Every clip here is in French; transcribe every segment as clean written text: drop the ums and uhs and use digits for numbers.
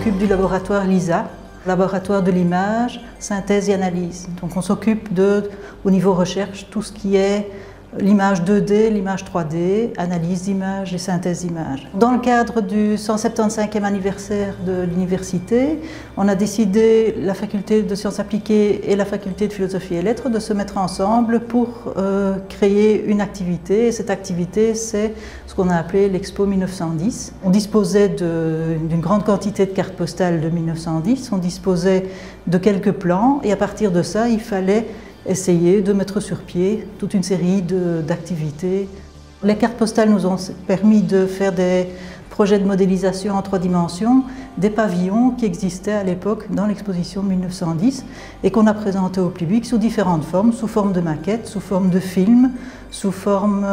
s'occupe du laboratoire LISA, laboratoire de l'image, synthèse et analyse. Donc on s'occupe au niveau recherche, tout ce qui est l'image 2D, l'image 3D, analyse d'images et synthèse d'images. Dans le cadre du 175e anniversaire de l'université, on a décidé, la faculté de sciences appliquées et la faculté de philosophie et lettres, de se mettre ensemble pour créer une activité. Et cette activité, c'est ce qu'on a appelé l'Expo 1910. On disposait d'une grande quantité de cartes postales de 1910, on disposait de quelques plans et à partir de ça, il fallait essayer de mettre sur pied toute une série d'activités. Les cartes postales nous ont permis de faire des projets de modélisation en 3 dimensions, des pavillons qui existaient à l'époque dans l'exposition 1910 et qu'on a présenté au public sous différentes formes, sous forme de maquettes, sous forme de films, sous forme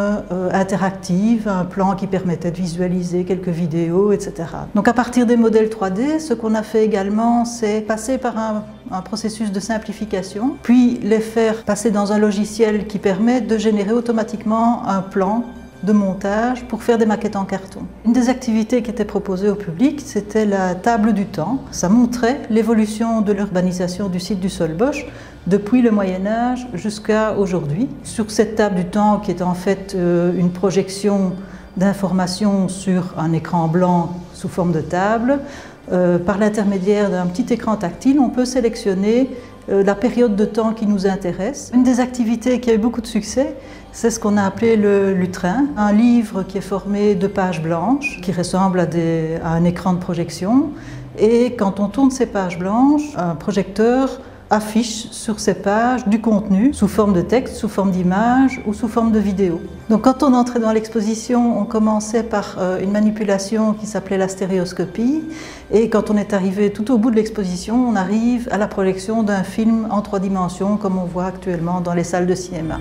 interactive, un plan qui permettait de visualiser quelques vidéos, etc. Donc à partir des modèles 3D, ce qu'on a fait également, c'est passer par un processus de simplification, puis les faire passer dans un logiciel qui permet de générer automatiquement un plan de montage pour faire des maquettes en carton. Une des activités qui était proposée au public, c'était la table du temps. Ça montrait l'évolution de l'urbanisation du site du Solbosch depuis le Moyen-Âge jusqu'à aujourd'hui. Sur cette table du temps, qui est en fait une projection d'informations sur un écran blanc sous forme de table, par l'intermédiaire d'un petit écran tactile, on peut sélectionner la période de temps qui nous intéresse. Une des activités qui a eu beaucoup de succès, c'est ce qu'on a appelé le lutrin, un livre qui est formé de pages blanches, qui ressemble à un écran de projection. Et quand on tourne ces pages blanches, un projecteur affiche sur ces pages du contenu sous forme de texte, sous forme d'image ou sous forme de vidéo. Donc quand on entrait dans l'exposition, on commençait par une manipulation qui s'appelait la stéréoscopie et quand on est arrivé tout au bout de l'exposition, on arrive à la projection d'un film en 3 dimensions comme on voit actuellement dans les salles de cinéma.